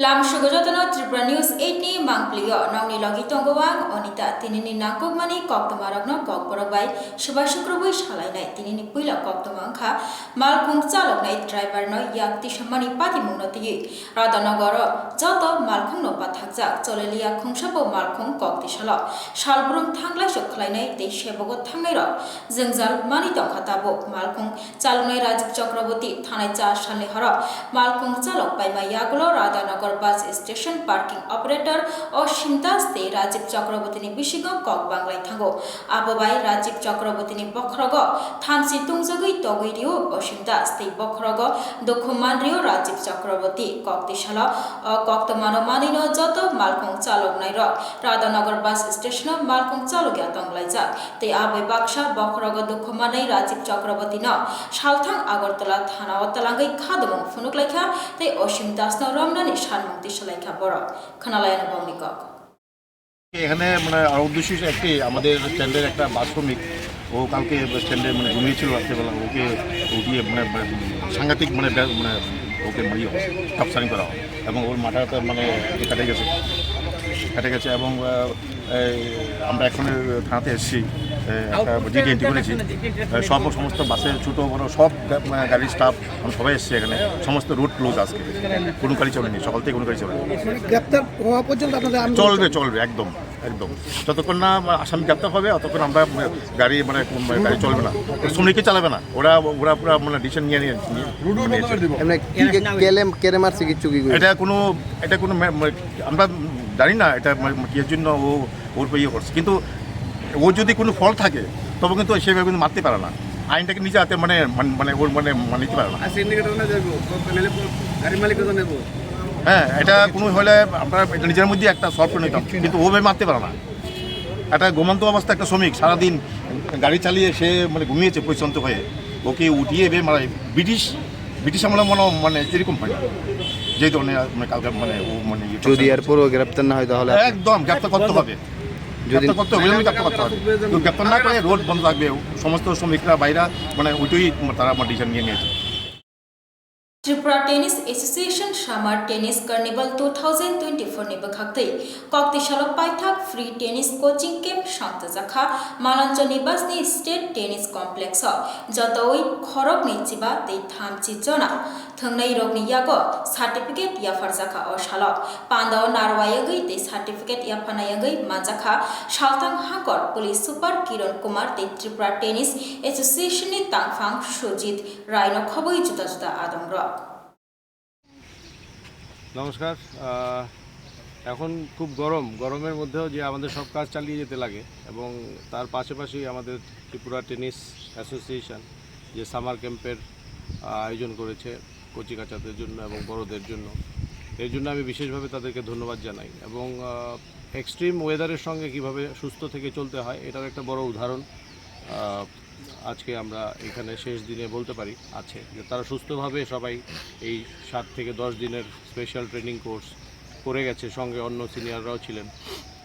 Lam Sugajatana Tripura News 8 ni Mangplio Nongni Logi Tongowang Onita Tinini Nangkokmani Koktomaragno Kokborobai Subashukrobai Shalainai Tinini Puila Koktomangkha Malkung Chaloknai Driver no Yakti Shamani Pati Munoti Radanagoro Joto Malkung no Pathakjak Cholelia Khungsabo Malkung Kokti Shala Shalbrum Thangla Shoklainai Te Shebogo Thangairo Zengzal Mani Tongkhatabo Malkung Chalonai Rajiv Chakraborty Thanai 4 সালে হর মালকুং চালক পাইমা ইয়াগুলো Radhanagar bus station parking operator Asim Das তে Rajib চক্রবর্তীনি বিশিগ cock বাংলায় থাঙ্গো আববাই রাজীব চক্রবর্তীনি বখরগ থামসি তুংজগৈ তগৈরিও অসীম দাস তে বখরগ দক্ষমানরিও রাজীব চক্রবর্তী কক্তিশাল কক্তমানো মানিনো যত মালকুং চালক নাইর রাধানগর বাস স্টেশন মালকুং চালকিয়া তংলাইজাক তে আবৈ বাক্সা বখরগ দক্ষমানাই রাজীব চক্রবর্তী ন সালথাং আগরতলা থানা তালাঙ্গै খাদমং ফুনুকলাইখা তাই অসীম দাসনাও রমনানি সানমুক্তি সলাইখা বড় খানালায়ন বংনিকক এখানে মানে আর উদ্দেশ্য একটি আমাদের স্ট্যান্ডের একটা বাস শ্রমিক ও কালকে স্ট্যান্ডে মানে ঘুমিয়েছিল রাত্রেবেলা ওকে উঠিয়ে মানে সাংঘাতিক মানে ওকে মারিয়ে কাপসারিং করা হয় এবং ওর মাথাটা মানে কেটে গেছে এবং আমরা এখন থানাতে এসেছি একটা ডিডি এন্ট্রি করেছি সমস্ত বাসে ছোটো বড় সব গাড়ির স্টাফ সবাই এসছে এখানে সমস্ত রুট ক্লোজ আজকে কোনো গাড়ি চলেনি সকাল থেকে কোনো গাড়ি চলেনি গ্রেপ্তার হওয়া পর্যন্ত আপনাদের চলবে একদম যতক্ষণ না আসামি গ্রেপ্তার হবে ততক্ষণ আমরা গাড়ি মানে গাড়ি চলবে না শ্রমিকই চালাবে না ওরা পুরো মানে ডিসিশন নিয়ে এটা কোনো আমরা জানি না এটা কিসের জন্য ওর ইয়ে করছে কিন্তু ও যদি কোনো ফল থাকে তবে কিন্তু সেভাবে কিন্তু মারতে পারে না আইনটাকে নিজে হাতে মানে ওর নিতে পারে না হ্যাঁ এটা কোনো হলে আমরা এটা নিজের মধ্যে একটা সলভ করে নিতাম কিন্তু ওভাবে মারতে পারে না একটা ঘুমন্ত অবস্থা একটা শ্রমিক সারাদিন গাড়ি চালিয়ে সে মানে ঘুমিয়েছে পরিশ্রান্ত হয়ে ওকে উঠিয়ে মানে ব্রিটিশ আমলে মানে এরকম হয় না যে ধরনের মানে কালকে মানে ও মানে যদি এরপরও গ্রেপ্তার না হয় তাহলে একদম গ্রেপ্তার করতে হবে গ্রেপ্তার না করে রোড বন্ধ থাকবে সমস্ত শ্রমিকরা বাইরা মানে ওইটাই তারা আমার ডিসিশন নিয়ে নিয়েছে Tripura Tennis Association Summer Tennis Carnival 2024 ni bakhaktei Koktishala Paithak Free Tennis Coaching Camp Shantazakha Malanchani Basni State Tennis Complex Jotoi Khorok ni Chiba Tei Thamchi Jona Thangnai Rogni Yago Certificate Yafarzakha Oshalo Pandao Narwayagui Tei Certificate Yapanayagui Manjakha Shaltang Hangor Police Super Kiran Kumar Tei Tripura Tennis Association ni Tangfang Shojit Raino Khoboi Juta Juta Adamro নমস্কার এখন খুব গরমের মধ্যেও যে আমাদের সব কাজ চালিয়ে যেতে লাগে এবং তার পাশাপাশি আমাদের ত্রিপুরা টেনিস অ্যাসোসিয়েশন যে সামার ক্যাম্পের আয়োজন করেছে কচিকাচাদের জন্য এবং বড়দের জন্য এর জন্য আমি বিশেষভাবে তাদেরকে ধন্যবাদ জানাই এবং এক্সট্রিম ওয়েদারের সঙ্গে কিভাবে সুস্থ থেকে চলতে হয় এটার একটা বড় উদাহরণ আজকে আমরা এখানে শেষ দিনে বলতে পারি আছে যে তারা সুস্থভাবে সবাই এই 7 থেকে 10 দিনের স্পেশাল ট্রেনিং কোর্স করে গেছে সঙ্গে অন্য সিনিয়ররাও ছিলেন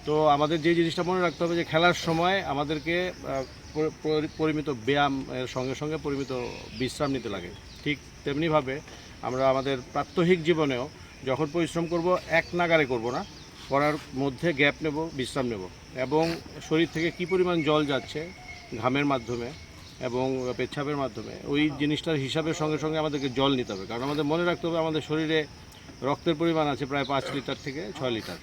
তো আমাদের যে জিনিসটা মনে রাখতে হবে যে খেলার সময় আমাদেরকে পরিমিত ব্যায়ামের সঙ্গে সঙ্গে পরিমিত বিশ্রাম নিতে লাগে ঠিক তেমনিভাবে আমরা আমাদের প্রাত্যহিক জীবনেও যখন পরিশ্রম করব এক নাগারে করব না করার মধ্যে গ্যাপ নেব বিশ্রাম নেব এবং শরীর থেকে কী পরিমাণ জল যাচ্ছে ঘামের মাধ্যমে এবং পেচ্ছাপের মাধ্যমে ওই জিনিসটার হিসাবের সঙ্গে সঙ্গে আমাদেরকে জল নিতে হবে কারণ আমাদের মনে রাখতে হবে আমাদের শরীরে রক্তের পরিমাণ আছে প্রায় 5 লিটার থেকে 6 লিটার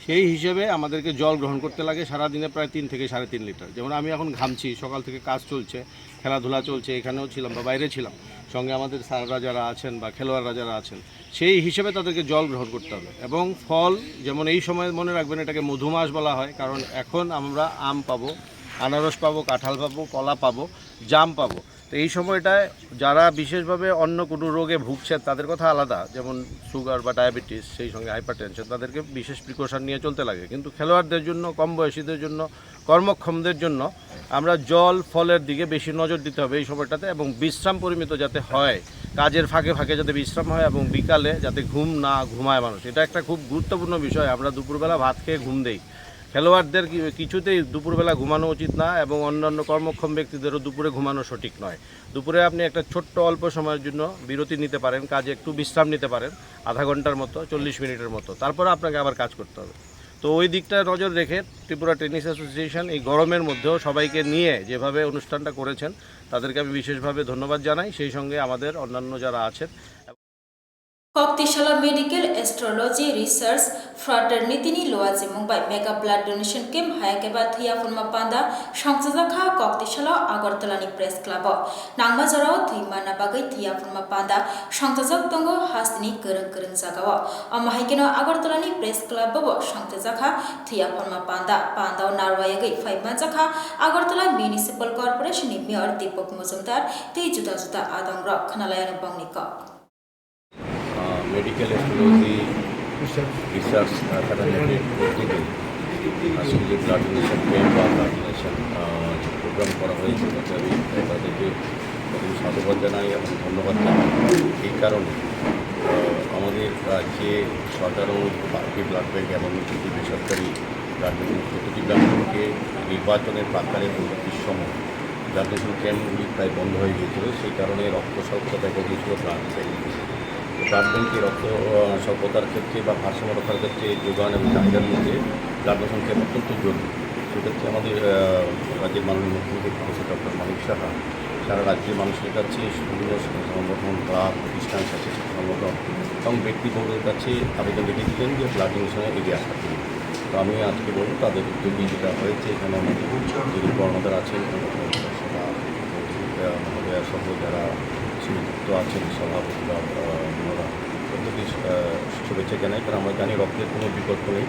সেই হিসেবে আমাদেরকে জল গ্রহণ করতে লাগে সারাদিনে প্রায় 3 থেকে 3.5 লিটার যেমন আমি এখন ঘামছি সকাল থেকে কাজ চলছে খেলাধুলা চলছে এখানেও ছিলাম বা বাইরে ছিলাম সঙ্গে আমাদের স্যাররা যারা আছেন বা খেলোয়াড়রা যারা আছেন সেই হিসেবে তাদেরকে জল গ্রহণ করতে হবে এবং ফল যেমন এই সময় মনে রাখবেন এটাকে মধুমাস বলা হয় কারণ এখন আমরা আম পাবো আনারস পাবো কাঁঠাল পাবো কলা পাবো জাম পাবো তো এই সময়টায় যারা বিশেষভাবে অন্য কোনো রোগে ভুগছে তাদের কথা আলাদা যেমন সুগার বা ডায়াবেটিস সেই সঙ্গে হাইপারটেনশন তাদেরকে বিশেষ প্রিকশন নিয়ে চলতে লাগে কিন্তু খেলোয়াড়দের জন্য কম বয়সীদের জন্য কর্মক্ষমদের জন্য আমরা জল ফলের দিকে বেশি নজর দিতে হবে এই সময়টাতে এবং বিশ্রাম পরিমিত যাতে হয় কাজের ফাঁকে ফাঁকে যাতে বিশ্রাম হয় এবং বিকালে যাতে ঘুম না ঘুমায় মানুষ এটা একটা খুব গুরুত্বপূর্ণ বিষয় আমরা দুপুরবেলা ভাত খেয়ে ঘুম দেই খেলোয়াড়দের কিছুতেই দুপুরবেলা ঘুমানো উচিত না এবং অন্যান্য কর্মক্ষম ব্যক্তিদেরও দুপুরে ঘুমানো সঠিক নয়। দুপুরে আপনি একটা ছোট্ট অল্প সময়ের জন্য বিরতি নিতে পারেন, কাজে একটু বিশ্রাম নিতে পারেন, আধা ঘন্টার মতো, 40 মিনিটের মতো, তারপর আপনাকে আবার কাজ করতে হবে। তো ওই দিকটা নজর রেখে ত্রিপুরা টেনিস অ্যাসোসিয়েশন এই গরমের মধ্যেও সবাইকে নিয়ে যেভাবে অনুষ্ঠানটা করেছেন তাদেরকে আমি বিশেষভাবে ধন্যবাদ জানাই, সেই সঙ্গে আমাদের অন্যান্য যারা আছেন। কক্তিশালা মেডিকেল এস্ট্রোলজি রিসার্চ ফ্রাটারনিটিनि लोवाजी Mumbai mega blood donation camp हायाकेबा थैया फुरमा पांदा संजाखा कक्तिशाला आगरतलानि प्रेस क्लब नांगमाजराव थैमाना बागै थैया फुरमा पांदा संजाजक दंगो हासनि गोरों गोरों जागाव अमाहायकेनो आगरतलानि प्रेस क्लब संजाखा थैया फुरमा पांदा पांदाव नारवायगै फाइमाजाखा आगरतला म्युनिसिपल कर्पोरेशननि मेयर दीपक मुजुमदार तै जुदा जुदा आदंग्र खनालायानो बंगनिक मेडिकल एस्ट्रोलॉजी रिसर्च फैटर्निटी থেকে আজকে যে ব্লাড ডোনেশন ক্যাম্প বা ব্লাড ডোনেশন প্রোগ্রাম করা হয়েছে আমি তাদেরকে প্রথমে সাধুবাদ জানাই এবং ধন্যবাদ জানাই। এই কারণে আমাদের রাজ্যে সরকার অনুমোদিত 5টি ব্লাড ব্যাঙ্ক এবং 2টি বেসরকারি ব্লাড ব্যাঙ্ক, প্রতিটি ব্লাড ব্যাঙ্কে নির্বাচনের প্রাক্কালে পরবর্তীর সময় ব্লাড ডোনেশন ক্যাম্পগুলি প্রায় বন্ধ হয়ে গিয়েছিল। সেই কারণে রক্ত স্বল্পতা দেখা গিয়েছিল ব্লাড ব্যাঙ্কে। ব্লাড ব্যাঙ্কে রক্ত স্বল্পতার ক্ষেত্রে বা ভারসাম্য রক্ষার ক্ষেত্রে যোগান এবং চাহিদার মধ্যে ব্লাড ডোনেশন ক্যাম্প অত্যন্ত জরুরি। সেক্ষেত্রে আমাদের রাজ্যের মাননীয় মুখ্যমন্ত্রী প্রফেসর ডক্টর মানিক সাহা সারা রাজ্যের মানুষের কাছে বিভিন্ন সংগঠন ক্লাব প্রতিষ্ঠান স্বেচ্ছাসেবী সংগঠন এবং ব্যক্তিবর্গের কাছে আবেদন রেখেছিলেন যে ব্লাড ডোনেশনে এগিয়ে আসতে হবে। তো আমি আজকে বলব তাদের উদ্যোগে যেটা হয়েছে, এখানে আমাদের যিনি কর্মদার আছেন মহোদয়া সহ যারা যুক্ত আছেন সভাপতি বা ওনারা প্রত্যেকে শুভেচ্ছা জানাই। কারণ আমরা জানি রক্তের কোনো বিকল্প নেই।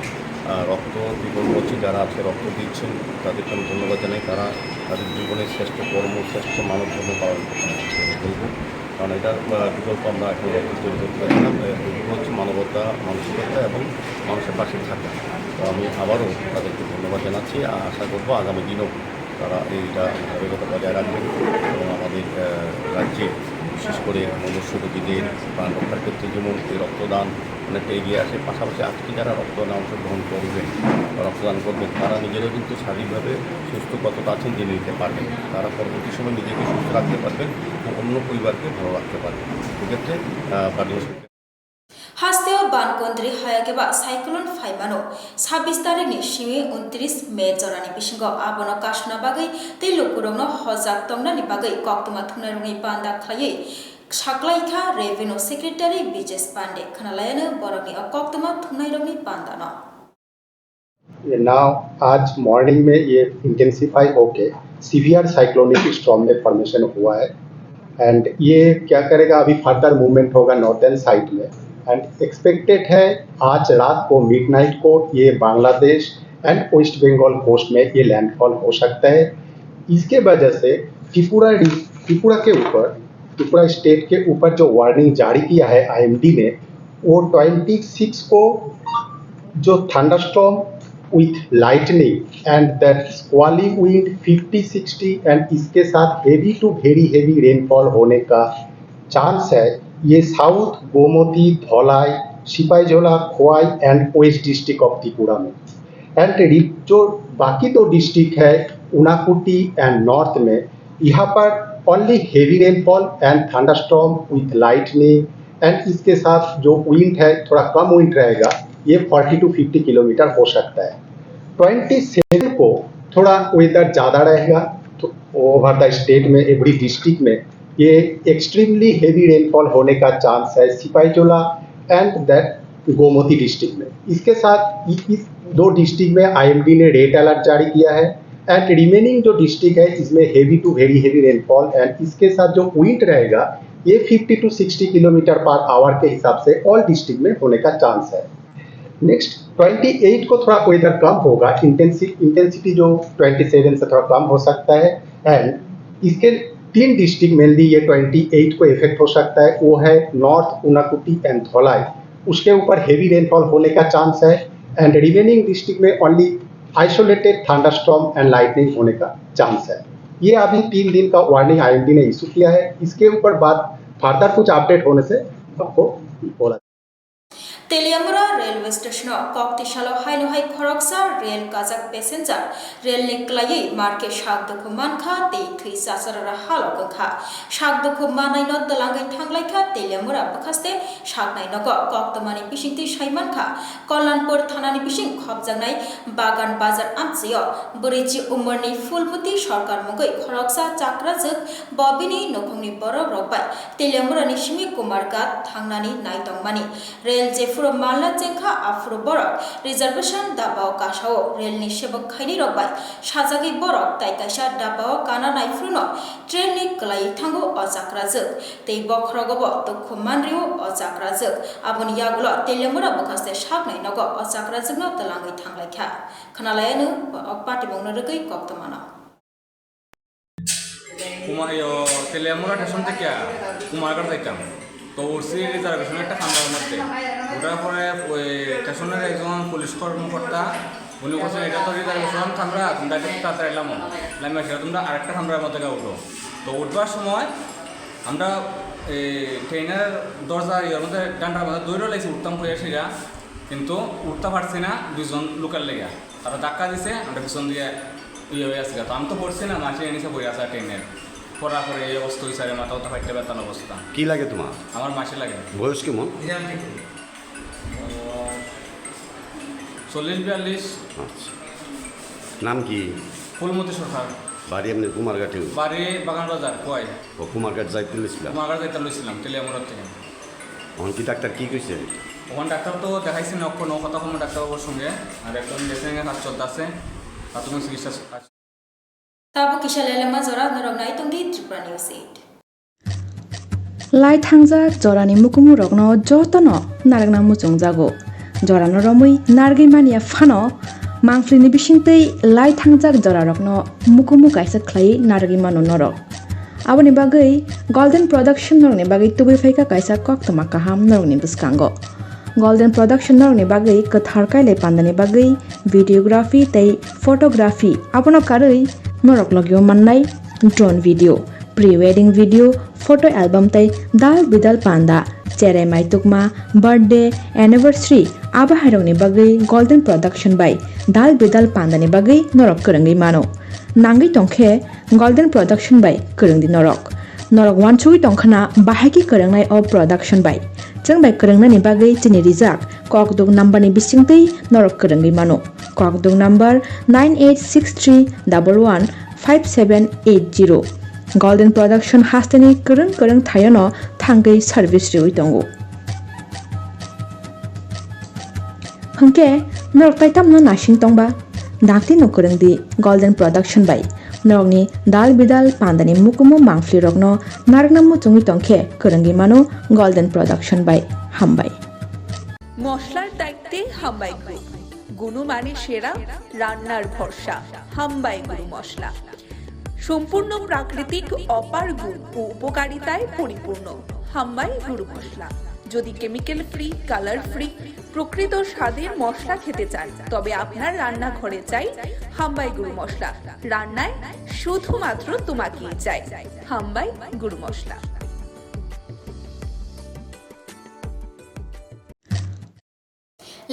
রক্ত বিকল্প হচ্ছে যারা আজকে রক্ত দিচ্ছেন তাদেরকে আমি ধন্যবাদ জানাই। তারা তাদের জীবনের শ্রেষ্ঠ কর্ম, শ্রেষ্ঠ মানব ধর্ম পালন করছেন বলবো। কারণ এটার বিকল্প আমরা এখন রক্ত তৈরি করতে পারি না। এগুলো হচ্ছে মানবতা, মানসিকতা এবং মানুষের পাশে থাকা। তো আমি আবারও তাদেরকে ধন্যবাদ জানাচ্ছি। আশা করবো আগামী দিনেও তারা এইটা ধারাবাহিকতা বজায় রাখবেন এবং আমাদের রাজ্যে বিশেষ করে মনুষ্য রোগীদের প্রাণ রক্ষার ক্ষেত্রে যেমন এই রক্তদান অনেকটা এগিয়ে আসে, পাশাপাশি আজকে যারা রক্তদানে অংশগ্রহণ করবেন বা রক্তদান করবেন তারা নিজেরাও কিন্তু শারীরিকভাবে সুস্থ কতটা আছেন জেনে নিতে পারবেন। তারা পরবর্তী সময় নিজেকে সুস্থ রাখতে পারবেন ও অন্য পরিবারকে ভালো রাখতে পারবেন। সেক্ষেত্রে हास्तेव बानकन्द्री हायाकेबा साइक्लोन फाइमानो 26 तारिखनि सिमी 29 मे जरानि बिसिंगो आबनो कासना बागै तैलुकुरंनो हजाक तंगनानि बागै कक्तमा थुनारुङै पान्दा खलायै साक्लाइखा रेवेन्यू सेक्रेटारि बिजेस पांडे खनालायानो बरनि कक्तमा थुनारुङै पान्दानो। नाउ आज मॉर्निंग में ये इंटेंसिफाई होके सीवियर साइक्लोनिक स्टॉर्म में फॉर्मेशन हुआ है एंड ये क्या करेगा, अभी फर्दर मूवमेंट होगा नॉर्थर्न साइड में एंड एक्सपेक्टेड है आज रात को मिडनाइट को ये बांग्लादेश एंड वेस्ट बंगाल कोस्ट में ये लैंडफॉल हो सकता है। इसके वजह से त्रिपुरा के ऊपर, त्रिपुरा स्टेट के ऊपर जो वार्निंग जारी किया है आईएमडी ने, वो 26 को जो thunderstorm with lightning and that squalling wind 50-60 and इसके साथ heavy to very heavy rainfall होने का चांस है। ये south Gomati, Dhalai, Sepahijala, Khowai and west district of Tripura में एंड जो बाकी दो डिस्ट्रिक्ट है उनाकुटी एंड नॉर्थ में, यहाँ पर only heavy rainfall and thunderstorm with lightning and इसके साथ जो विंड है थोड़ा कम विंड रहेगा, ये 40-50 किलोमीटर हो सकता है। 27 को थोड़ा वेदर ज़्यादा रहेगा तो ओवर द स्टेट में एवरी डिस्ट्रिक्ट में ये एक्सट्रीमली हेवी रेनफॉल होने का चांस है Sepahijala and that Gomti district में। इसके साथ इस दो डिस्ट्रिक्ट में आईएमडी ने रेड अलर्ट जारी किया है एंड रिमेनिंग जो डिस्ट्रिक्ट है इसमें heavy to very heavy rainfall and इसके साथ जो विंड रहेगा ये 50-60 किलोमीटर पर आवर के हिसाब से ऑल डिस्ट्रिक्ट में होने का चांस है। नेक्स्ट 28 को थोड़ा वेदर कम होगा, इंटेंसिटी जो 27 से थोड़ा कम हो सकता है एंड इसके 3 डिस्ट्रिक्ट मेनली ये 28 को इफेक्ट हो सकता है, वो है नॉर्थ उनाकुटी एंड धौलाई। उसके ऊपर हेवी रेनफॉल होने का चांस है एंड रिमेनिंग डिस्ट्रिक्ट में only isolated thunderstorm and lightning होने का चांस है। ये अभी 3 दिन का वार्निंग आईएमडी ने इशू किया है। इसके ऊपर बात फर्दर कुछ अपडेट होने से आपको बोला। তেলিয়ামুরা রেলওয়ে স্টেশন ককতিশাল হাইনহাই খরকসা রেল কাজাক প্যাসেঞ্জার রেল নিক্লাই মার্কে শাকদুখু মানখা তে থুই সাসরা হালগখা শাকদুখু মানাই নদলাঙ্গাই থাंगलायखा তেলিয়ামুরা বখাস্তে শাকনাই নগ কক্তমানি বিসিংতি সাইমানখা কল্যাণপুর থানাनि বিসিং খবজাनाय বাগান বাজার আমচিও বরিজি উমরনি ফুলমতি সরকার মগৈ খরকসা চাকরাজক ববিনি নখংनि बर' रबाय तेलियामुरानि सिमि कुमारघाट थांनानि नायतंमानि रेल जेफुरो मालना जेंखा आफुरो बरक रिजार्वेशन दाबाव कासाओ रेलनि सेबक खायनि रबाय साजागि बरक ताइकाइसा दाबाव काना नायफ्रुनो ट्रेननि गलाय थांगो अजाक्राजक तै बखरगब दखुमानरियो अजाक्राजक आबुनि यागुलो तेलियामुरा बखास्ते सागनाय नग अजाक्राजकनो तलाङै थांलायखा खोनालायानो पार्टी बंनो रगै कक्तमाना তেলিয়ামুরা স্টেশন থেকে কুমারঘাট যাইতাম তো উঠছি রিজার্ভেশন একটা খান্দার মধ্যে ওঠার পরে ওই স্টেশনের একজন পুলিশ কর্মকর্তা উনি বলছেন এটা তো রিজার্ভেশন খান্দ্রা তোমরা একটু তাড়াতাড়ি নামে সেটা তোমরা আরেকটা খান্দার মধ্যে উঠো তো উঠবার সময় আমরা এই ট্রেনের দরজা ইয়ের মধ্যে ডান্ডার মধ্যে দৌড়ে লাগছি উঠতাম হয়ে সেটা কিন্তু উঠতে পারছি না দুজন লোকের লেগে তারা ধাক্কা দিছে আমরা পিছন দিয়ে ইয়ে হয়ে আসছে তো আমি তো পড়ছি না মাসে এনেছে বই আসা ট্রেনের পড়া করে এই অবস্থা হয়েছে মাথাও তো ফাইটে বেতান অবস্থা কি লাগে তোমার? আমার মাসে লাগে বয়স কেমন? 40-42। আচ্ছা, নাম কি? ফুলমতি সরকার। বাড়ি এমনি কুমারঘাটে? বাড়ি বাগান বাজার কয়। ও কুমারঘাট যাইতে লইছিলাম? কুমারঘাট যাইতে লইছিলাম তেলিয়ামুড়ার থেকে। এখন কি ডাক্তার কি কইছে? ওখানে ডাক্তার তো দেখাইছি না কথা কম ডাক্তারবাবুর সঙ্গে আর একদম ড্রেসিংয়ে কাজ চলতেছে প্রাথমিক চিকিৎসা। Tabu kishalele mazora norogna itongdi Tripura News 8. Lai thangjak jorani mukumu rokno jotono naragna muchung jago. Jorano romui nargi mania phano mangflini bisingtei lai thangjak jora rokno mukumu kaisa khlai nargi mano norok. Aboni bagai Golden Production norni bagai tubi phaika kaisa koktoma kaham norni biskango. Golden Production norni bagai kathar kaile pandani bagai videography tei photography abono karoi norok logyo mannai drone video pre-wedding video photo album tai dal bidal panda cherai mai tukma birthday anniversary aba harongni bagai Golden Production by dal bidal panda ni bagai norok kerangi mano nangai tongkhe Golden Production by kerangdi norok wanchui tongkhana bahagi kerangnai of production by jeng by kerangna ni bagai chini rijak kokduk number ni bisingtei norok kerangi mano kokduk number 9863115780 Golden Production hasteni kereng thayano thangai service riwi tongo hangke norok taitam no nashing tongba dakti no kerengdi Golden Production by norokni dal bidal pandani mukumu mangfli rokno naragna muchungi tongkhe kerengi mano Golden Production by hambai মশলার দায়িত্বে হাম্বাই group গুণমানে সেরা রান্নার ভরসা হাম্বাই গুরু মশলা সম্পূর্ণ প্রাকৃতিক অপার গুণ ও উপকারিতায় পরিপূর্ণ হাম্বাই গুরু মশলা যদি কেমিক্যাল ফ্রি কালার ফ্রি প্রকৃত স্বাদের মশলা খেতে চান তবে আপনার রান্নাঘরে চাই হাম্বাই গুরু মশলা রান্নায় শুধুমাত্র তোমাকেই চাই হাম্বাই গুরু মশলা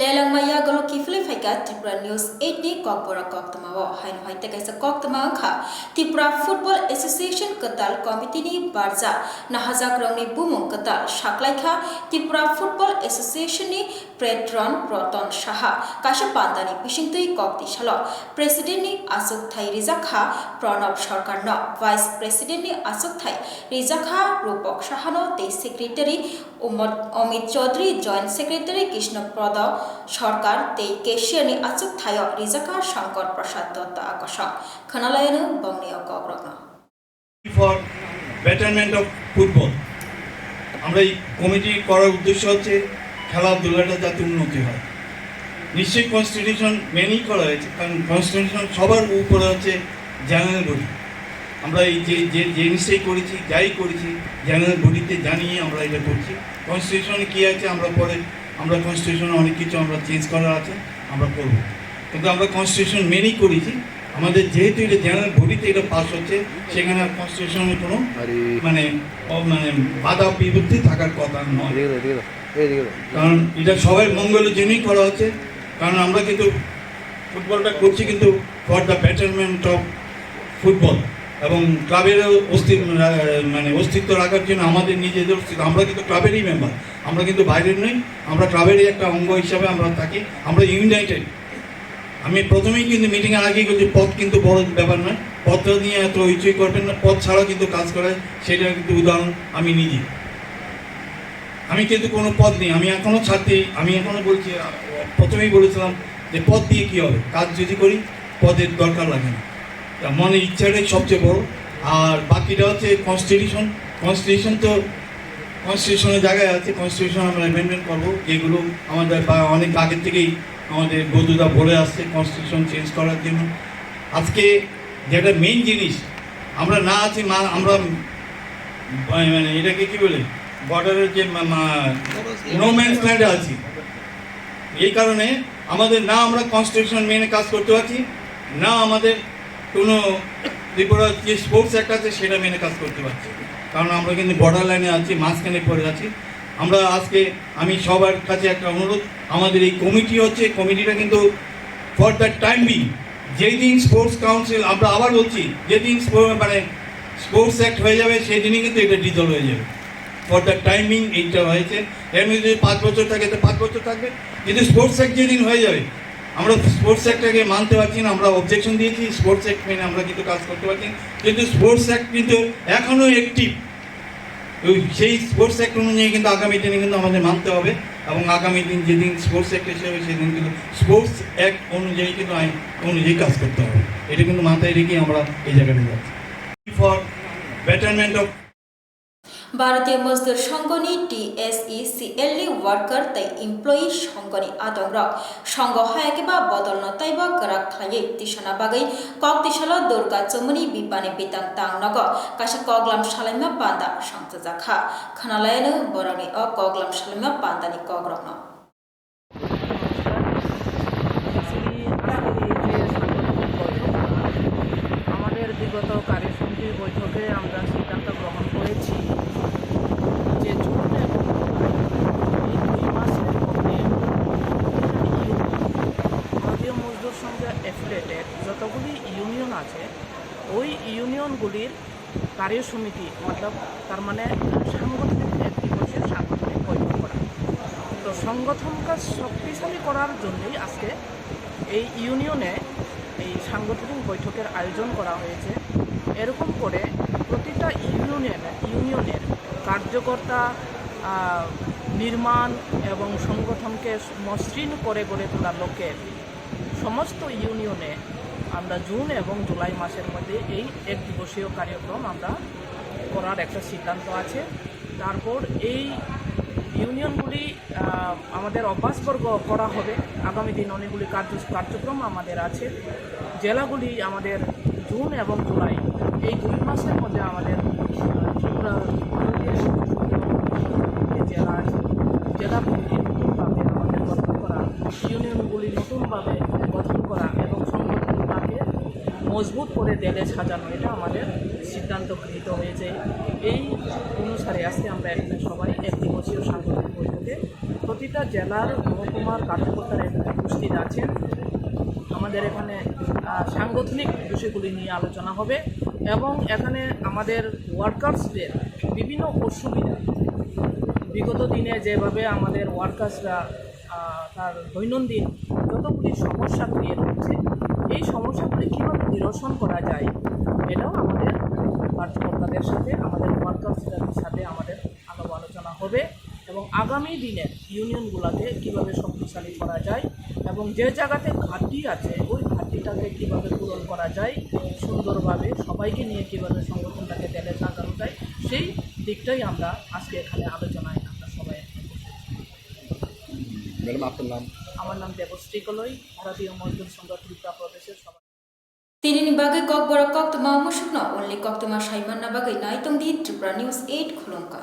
Lelang maya galo kifle faika Tripura News 8 ni kokbora koktamawo hain haite kaisa koktama kha Tripura Football Association katal committee ni barja nahajak rongni bumung katal saklaikha Tripura Football Association ni patron Proton Saha kaisa pandani bisingtei kokti salo president ni Asok Thai Rizakha Pranab Sarkar no vice president ni Asok Thai Rizakha Rupok Sahano te secretary Omit Chaudhary joint secretary Krishna Prada সরকার তে কেশিয়ানি আচুক থায়ক রিজাকা শঙ্কর প্রসাদ দত্ত আকর্ষণ খনালায়ন বংনিয় কগ্রগ্ন for betterment of football আমরা এই committee করার উদ্দেশ্য হচ্ছে খেলাধুলাটা যাতে উন্নতি হয় নিশ্চয়ই কনস্টিটিউশন মেনেই করা হয়েছে কারণ কনস্টিটিউশন সবার উপরে হচ্ছে জেনারেল বডি আমরা এই যে জিনিসটাই করেছি যাই করেছি জেনারেল বডিতে জানিয়ে আমরা এটা করছি কনস্টিটিউশনে কী আছে আমরা কনস্টিটিউশনে অনেক কিছু আমরা চেঞ্জ করার আছে আমরা করব কিন্তু আমরা কনস্টিটিউশন মেনেই করেছি আমাদের যেহেতু এটা জেনারেল বডিতে এটা পাস হচ্ছে সেখানে আর কনস্টিটিউশনের কোনো মানে বাধা বিপত্তি থাকার কথা নয় কারণ এটা সবাই মঙ্গলের জন্যই করা হচ্ছে। কারণ আমরা কিন্তু ফুটবলটা করছি কিন্তু for the betterment of football এবং ক্লাবেরও অস্তিত্ব রাখার জন্য আমাদের নিজেদের অস্তিত্ব। আমরা কিন্তু ক্লাবেরই মেম্বার, আমরা কিন্তু বাইরের নই, আমরা ক্লাবেরই একটা অঙ্গ হিসাবে আমরা থাকি, আমরা ইউনাইটেড। আমি প্রথমেই কিন্তু মিটিংয়ের আগেই বলছি পদ কিন্তু বড় ব্যাপার নয়, পদটা নিয়ে এত হইচই করবেন না, পদ ছাড়াও কিন্তু কাজ করায় সেটা কিন্তু উদাহরণ আমি নিজে। আমি কিন্তু কোনো পদ নেই, আমি এখনও বলছি, প্রথমেই বলেছিলাম যে পদ দিয়ে কী হবে, কাজ যদি করি পদের দরকার লাগে না, মনের ইচ্ছাটাই সবচেয়ে বড়। আর বাকিটা হচ্ছে কনস্টিটিউশন তো কনস্টিটিউশনের জায়গায় আছে, কনস্টিটিউশন আমরা অ্যামেন্ডমেন্ট করবো, যেগুলো আমাদের অনেক আগের থেকেই আমাদের বন্ধুরা বলে আসছে কনস্টিটিউশন চেঞ্জ করার জন্য। আজকে যেটা মেইন জিনিস, আমরা না আছি আমরা এটাকে কী বলে বর্ডারের যে নো ম্যানস ল্যান্ডে আছি। এই কারণে আমাদের না আমরা কনস্টিটিউশন মেনে কাজ করতে পারছি, না আমাদের কোনো ত্রিপুরা যে স্পোর্টস অ্যাক্ট আছে সেটা মেনে কাজ করতে পারছি, কারণ আমরা কিন্তু বর্ডার লাইনে আছি, মাঝখানে পড়ে আছি। আমরা আজকে আমি সবার কাছে একটা অনুরোধ, আমাদের এই কমিটিটা কিন্তু ফর দ্য টাইম বিং, যেই দিন স্পোর্টস কাউন্সিল, আমরা আবার বলছি যেদিন স্পোর্টস অ্যাক্ট হয়ে যাবে সেই দিনই কিন্তু এটা ডিজলভ হয়ে যাবে। ফর দ্য টাইমিং এইটা হয়েছে, এর মধ্যে যদি 5 বছর থাকে তো 5 বছর থাকবে, কিন্তু স্পোর্টস অ্যাক্ট যেদিন হয়ে যাবে, আমরা স্পোর্টস অ্যাক্টটাকে মানতে পারছি না, আমরা অবজেকশন দিয়েছি, স্পোর্টস অ্যাক্ট মেনে আমরা কিন্তু কাজ করতে পারছি, কিন্তু স্পোর্টস অ্যাক্ট কিন্তু এখনও অ্যাক্টিভ। সেই স্পোর্টস অ্যাক্ট অনুযায়ী কিন্তু আগামী দিনে কিন্তু আমাদের মানতে হবে, এবং আগামী দিন যেদিন স্পোর্টস অ্যাক্ট হিসেবে সেদিন কিন্তু স্পোর্টস অ্যাক্ট অনুযায়ী কিন্তু আইন অনুযায়ী কাজ করতে হবে। এটা কিন্তু মাথায় রেখেই আমরা এই জায়গাটা যাচ্ছি। ফর বেটারমেন্ট অফ भारतीय मजदूर संघनि TSECLनि वर्कार तै एमप्लयी संघनि आदंग्रक संघ हायाकेबा बदल नताइबा गराक खायै तिसना बागै कक तिसला दुर्गा चमुनि बिपानि बितां तांनग कासे कगलाम सालाइमा पान्दा संतजाखा खनालायनो बरनि अ कगलाम सालाइमा पान्दानि कग्रकन আমাদের বিগত কার্যসমিতির বৈঠকে আমরা সিদ্ধান্ত গ্রহণ করেছি যে জুন এবং এই 2 মাসের মধ্যে ভারতীয় মজদুর সংঘে অ্যাফিলিয়েটেড যতগুলি ইউনিয়ন আছে ওই ইউনিয়নগুলির কার্যসমিতি মতলব তার মানে সাংগঠনিক একটি বসে সাংগঠনিক বৈঠক করা। তো সংগঠনকে শক্তিশালী করার জন্যই আজকে এই ইউনিয়নে এই সাংগঠনিক বৈঠকের আয়োজন করা হয়েছে। এরকম করে প্রতিটা ইউনিয়নের কার্যকর্তা নির্মাণ এবং সংগঠনকে মসৃণ করে গড়ে তোলার লক্ষ্যে সমস্ত ইউনিয়নে আমরা জুন এবং জুলাই মাসের মধ্যে এই এক দিবসীয় কার্যক্রম আমরা করার একটা সিদ্ধান্ত আছে। তারপর এই ইউনিয়নগুলি আমাদের অভ্যাসবর্গ করা হবে। আগামী দিন অনেকগুলি কার্যক্রম আমাদের আছে। জেলাগুলি আমাদের জুন এবং জুলাই এই 2 মাসের মধ্যে আমাদের জেলাগুলি নতুনভাবে আমাদের গঠন করা, ইউনিয়নগুলি নতুনভাবে গঠন করা এবং সংগঠনটাকে মজবুত করে দেলে সাজানো, এটা আমাদের সিদ্ধান্ত গৃহীত হয়েছে। এই অনুসারে আজকে আমরা এখানে সবাই এক দিবসীয় সাংগঠনিক বৈঠকে প্রতিটা জেলার মহকুমার কার্যকর্তারা উপস্থিত আছেন। আমাদের এখানে সাংগঠনিক বিষয়গুলি নিয়ে আলোচনা হবে এবং এখানে আমাদের ওয়ার্কার্সদের বিভিন্ন অসুবিধা, বিগত দিনে যেভাবে আমাদের ওয়ার্কার্সরা তার দৈনন্দিন যতগুলি সমস্যা ক্রিয়েট হচ্ছে, এই সমস্যাগুলি কীভাবে নিরসন করা যায় এটাও আমাদের কার্যকর্তাদের সাথে, আমাদের ওয়ার্কার্সদের সাথে আমাদের আলাপ আলোচনা হবে এবং আগামী দিনের ইউনিয়নগুলোকে কীভাবে শক্তিশালী করা যায় এবং যে জায়গাতে ঘাটতি আছে ওই ঘাটতিটাকে কীভাবে পূরণ করা যায়, সুন্দরভাবে সবাইকে নিয়ে কীভাবে সংগঠনটাকে তেলে সাজানো যায়, সেই দিকটাই আমরা আজকে এখানে আলোচনায় আমরা সবাই। ম্যাডাম আপনার নাম? আমার নাম দেবশ্রী কলই, ভারতীয় মজদুর সংঘ ত্রিপুরা প্রদেশের সভা। তিনি বাগৈ কক বড় কক তোমা মুসুকন অনলি কক তোমা সাইমান না বাগৈ নাইতং দি ত্রিপুরা নিউজ 8 খুলুমকা।